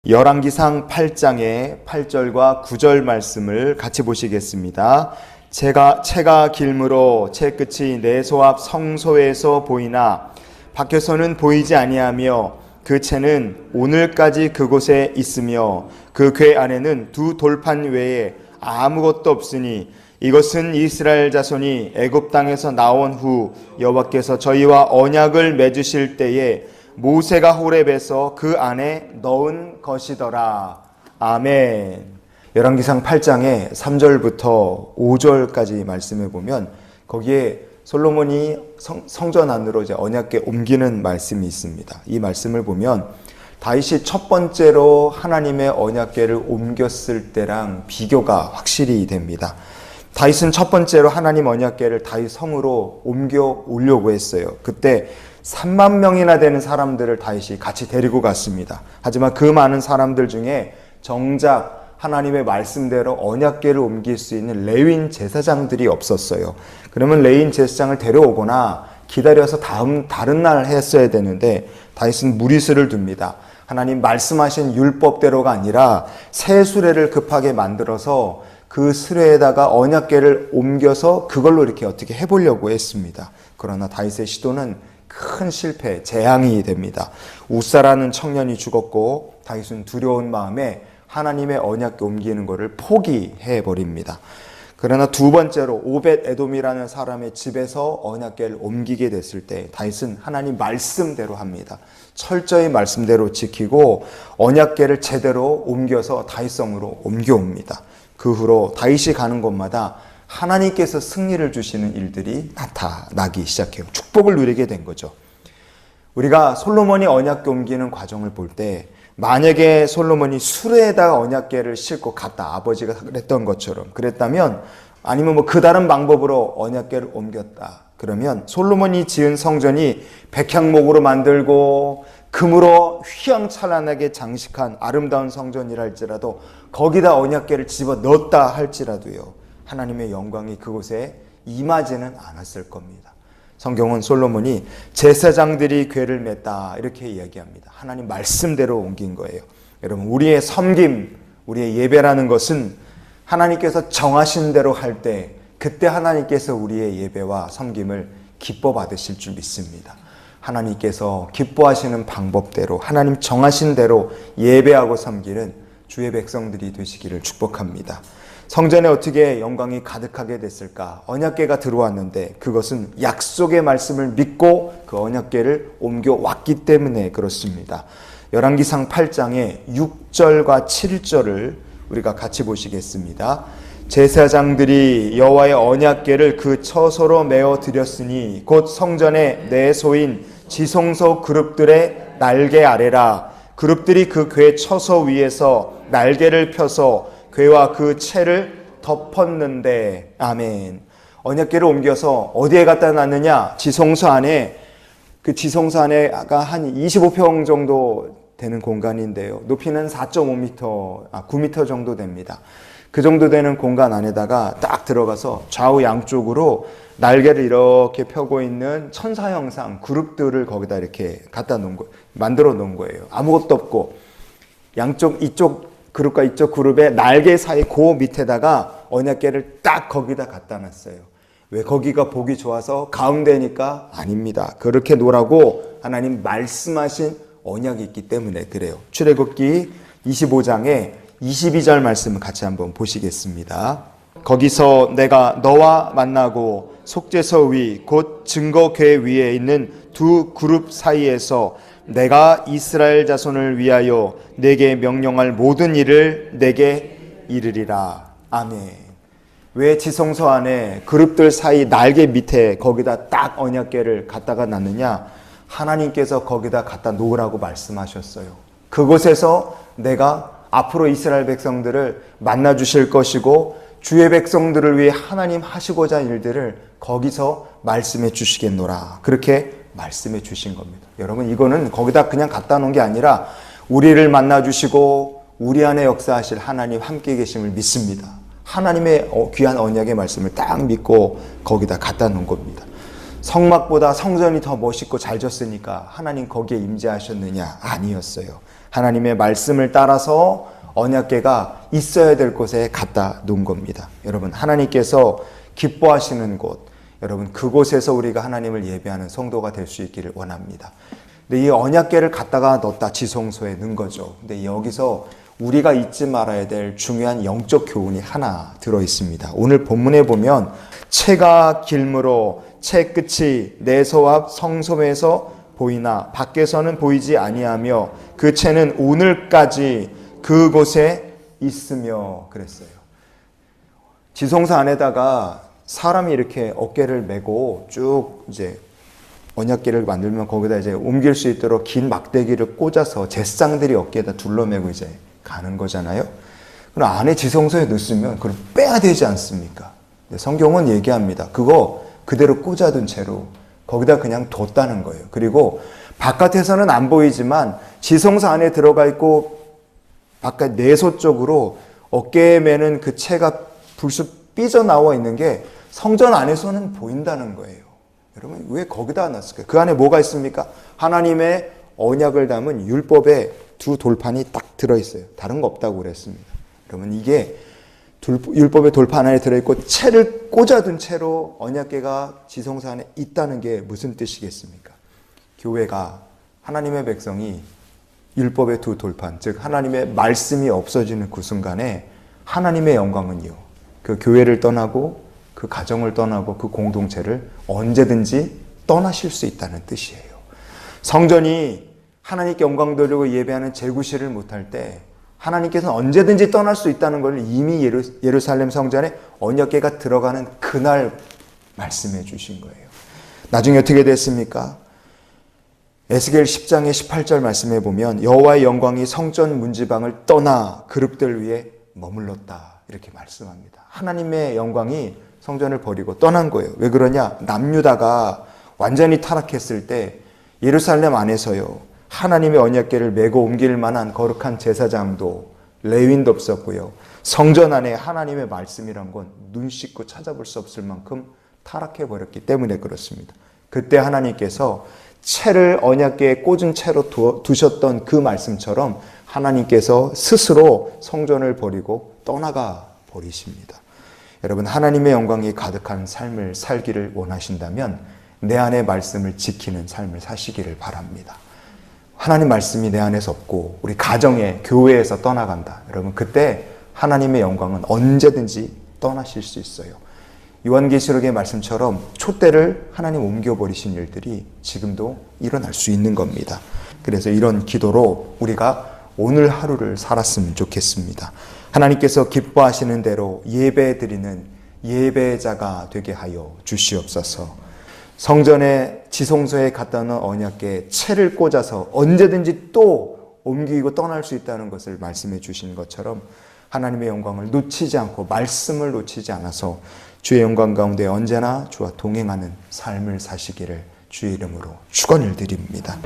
열왕기상 8장의 8절과 9절 말씀을 같이 보시겠습니다. 채가 길므로 채 끝이 내 소 앞 성소에서 보이나 밖에서는 보이지 아니하며 그 채는 오늘까지 그곳에 있으며 그 궤 안에는 두 돌판 외에 아무것도 없으니 이것은 이스라엘 자손이 애굽 땅에서 나온 후 여호와께서 저희와 언약을 맺으실 때에 모세가 호렙에서 그 안에 넣은 것이더라. 아멘. 열왕기상 8장의 3절부터 5절까지 말씀을 보면 거기에 솔로몬이 성전 안으로 이제 언약궤 옮기는 말씀이 있습니다. 이 말씀을 보면 다윗이 첫 번째로 하나님의 언약궤를 옮겼을 때랑 비교가 확실히 됩니다. 다윗은 첫 번째로 하나님 언약궤를 다윗 성으로 옮겨 오려고 했어요. 그때 3만 명이나 되는 사람들을 다윗이 같이 데리고 갔습니다. 하지만 그 많은 사람들 중에 정작 하나님의 말씀대로 언약궤를 옮길 수 있는 레위인 제사장들이 없었어요. 그러면 레위인 제사장을 데려오거나 기다려서 다른 날 했어야 되는데 다윗은 무리수를 둡니다. 하나님 말씀하신 율법대로가 아니라 새 수레를 급하게 만들어서 그 수레에다가 언약궤를 옮겨서 그걸로 이렇게 어떻게 해보려고 했습니다. 그러나 다윗의 시도는 큰 실패, 재앙이 됩니다. 우사라는 청년이 죽었고 다윗은 두려운 마음에 하나님의 언약궤 옮기는 것을 포기해 버립니다. 그러나 두 번째로 오벳 에돔이라는 사람의 집에서 언약궤를 옮기게 됐을 때 다윗은 하나님 말씀대로 합니다. 철저히 말씀대로 지키고 언약궤를 제대로 옮겨서 다윗성으로 옮겨옵니다. 그 후로 다윗이 가는 곳마다 하나님께서 승리를 주시는 일들이 나타나기 시작해요. 축복을 누리게 된 거죠. 우리가 솔로몬이 언약궤 옮기는 과정을 볼 때 만약에 솔로몬이 수레에다가 언약궤를 싣고 갔다, 아버지가 그랬던 것처럼 그랬다면, 아니면 그 다른 방법으로 언약궤를 옮겼다 그러면 솔로몬이 지은 성전이 백향목으로 만들고 금으로 휘황찬란하게 장식한 아름다운 성전이라 할지라도 거기다 언약궤를 집어 넣었다 할지라도요, 하나님의 영광이 그곳에 임하지는 않았을 겁니다. 성경은 솔로몬이 제사장들이 궤를 맸다 이렇게 이야기합니다. 하나님 말씀대로 옮긴 거예요. 여러분, 우리의 섬김, 우리의 예배라는 것은 하나님께서 정하신 대로 할 때 그때 하나님께서 우리의 예배와 섬김을 기뻐 받으실 줄 믿습니다. 하나님께서 기뻐하시는 방법대로 하나님 정하신 대로 예배하고 섬기는 주의 백성들이 되시기를 축복합니다. 성전에 어떻게 영광이 가득하게 됐을까? 언약궤가 들어왔는데 그것은 약속의 말씀을 믿고 그 언약궤를 옮겨왔기 때문에 그렇습니다. 열왕기상 8장의 6절과 7절을 우리가 같이 보시겠습니다. 제사장들이 여호와의 언약궤를 그 처소로 메어 드렸으니 곧 성전의 내소인 지성소 그룹들의 날개 아래라. 그룹들이 그 궤 처소 위에서 날개를 펴서 궤와 그 채를 덮었는데. 아멘. 언약궤를 옮겨서 어디에 갖다 놨느냐? 지성소 안에. 그 지성소 안에가 한 25평 정도 되는 공간인데요. 높이는 4.5m, 9m 정도 됩니다. 그 정도 되는 공간 안에다가 딱 들어가서 좌우 양쪽으로 날개를 이렇게 펴고 있는 천사 형상 그룹들을 거기다 이렇게 갖다 놓은 거, 만들어 놓은 거예요. 아무것도 없고 양쪽 이쪽 그룹과 이쪽 그룹의 날개 사이 그 밑에다가 언약궤를 딱 거기다 갖다 놨어요. 왜? 거기가 보기 좋아서 가운데니까? 아닙니다. 그렇게 놓으라고 하나님 말씀하신 언약이 있기 때문에 그래요. 출애굽기 25장에 22절 말씀을 같이 한번 보시겠습니다. 거기서 내가 너와 만나고 속죄서 위 곧 증거궤 위에 있는 두 그룹 사이에서 내가 이스라엘 자손을 위하여 내게 명령할 모든 일을 내게 이르리라. 아멘. 왜 지성소 안에 그룹들 사이 날개 밑에 거기다 딱 언약궤를 갖다가 놨느냐? 하나님께서 거기다 갖다 놓으라고 말씀하셨어요. 그곳에서 내가 앞으로 이스라엘 백성들을 만나 주실 것이고 주의 백성들을 위해 하나님 하시고자 한 일들을 거기서 말씀해 주시겠노라. 그렇게 말씀해 주신 겁니다. 여러분, 이거는 거기다 그냥 갖다 놓은 게 아니라 우리를 만나 주시고 우리 안에 역사하실 하나님 함께 계심을 믿습니다. 하나님의 귀한 언약의 말씀을 딱 믿고 거기다 갖다 놓은 겁니다. 성막보다 성전이 더 멋있고 잘 졌으니까 하나님 거기에 임재하셨느냐? 아니었어요. 하나님의 말씀을 따라서 언약궤가 있어야 될 곳에 갖다 놓은 겁니다. 여러분, 하나님께서 기뻐하시는 곳, 여러분 그곳에서 우리가 하나님을 예배하는 성도가 될 수 있기를 원합니다. 근데 이 언약궤를 갖다가 넣었다 지성소에 넣은 거죠. 근데 여기서 우리가 잊지 말아야 될 중요한 영적 교훈이 하나 들어 있습니다. 오늘 본문에 보면 채가 길므로 채 끝이 내소 앞 성소에서 보이나 밖에서는 보이지 아니하며 그 채는 오늘까지 그곳에 있으며 그랬어요. 지성소 안에다가 사람이 이렇게 어깨를 메고 쭉 이제 언약궤를 만들면 거기다 이제 옮길 수 있도록 긴 막대기를 꽂아서 제상들이 어깨에다 둘러매고 이제 가는 거잖아요. 그럼 안에 지성소에 넣으면 그걸 빼야 되지 않습니까? 성경은 얘기합니다. 그거 그대로 꽂아둔 채로 거기다 그냥 뒀다는 거예요. 그리고 바깥에서는 안 보이지만 지성소 안에 들어가 있고 바깥 내소 쪽으로 어깨에 매는 그 채가 불쑥 삐져나와 있는 게 성전 안에서는 보인다는 거예요. 여러분, 왜 거기다 놨을까요? 그 안에 뭐가 있습니까? 하나님의 언약을 담은 율법의 두 돌판이 딱 들어있어요. 다른 거 없다고 그랬습니다. 여러분, 이게 율법의 돌판 안에 들어있고 채를 꽂아둔 채로 언약궤가 지성소 안에 있다는 게 무슨 뜻이겠습니까? 교회가, 하나님의 백성이 율법의 두 돌판, 즉 하나님의 말씀이 없어지는 그 순간에 하나님의 영광은요, 그 교회를 떠나고 그 가정을 떠나고 그 공동체를 언제든지 떠나실 수 있다는 뜻이에요. 성전이 하나님께 영광 돌리고 예배하는 제구실을 못할 때 하나님께서는 언제든지 떠날 수 있다는 걸 이미 예루살렘 성전에 언약궤가 들어가는 그날 말씀해 주신 거예요. 나중에 어떻게 됐습니까? 에스겔 10장의 18절 말씀해 보면 여호와의 영광이 성전 문지방을 떠나 그룹들 위에 머물렀다 이렇게 말씀합니다. 하나님의 영광이 성전을 버리고 떠난 거예요. 왜 그러냐? 남유다가 완전히 타락했을 때 예루살렘 안에서요, 하나님의 언약궤를 메고 옮길 만한 거룩한 제사장도 레위인도 없었고요. 성전 안에 하나님의 말씀이란 건 눈 씻고 찾아볼 수 없을 만큼 타락해 버렸기 때문에 그렇습니다. 그때 하나님께서 채를 언약궤에 꽂은 채로 두셨던 그 말씀처럼 하나님께서 스스로 성전을 버리고 떠나가 버리십니다. 여러분, 하나님의 영광이 가득한 삶을 살기를 원하신다면 내 안의 말씀을 지키는 삶을 사시기를 바랍니다. 하나님 말씀이 내 안에서 없고 우리 가정에, 교회에서 떠나간다. 여러분, 그때 하나님의 영광은 언제든지 떠나실 수 있어요. 요한계시록의 말씀처럼 촛대를 하나님 옮겨버리신 일들이 지금도 일어날 수 있는 겁니다. 그래서 이런 기도로 우리가 오늘 하루를 살았으면 좋겠습니다. 하나님께서 기뻐하시는 대로 예배드리는 예배자가 되게 하여 주시옵소서. 성전의 지성소에 갖다 놓은 언약궤에 채를 꽂아서 언제든지 또 옮기고 떠날 수 있다는 것을 말씀해 주신 것처럼 하나님의 영광을 놓치지 않고 말씀을 놓치지 않아서 주의 영광 가운데 언제나 주와 동행하는 삶을 사시기를 주의 이름으로 축원을 드립니다.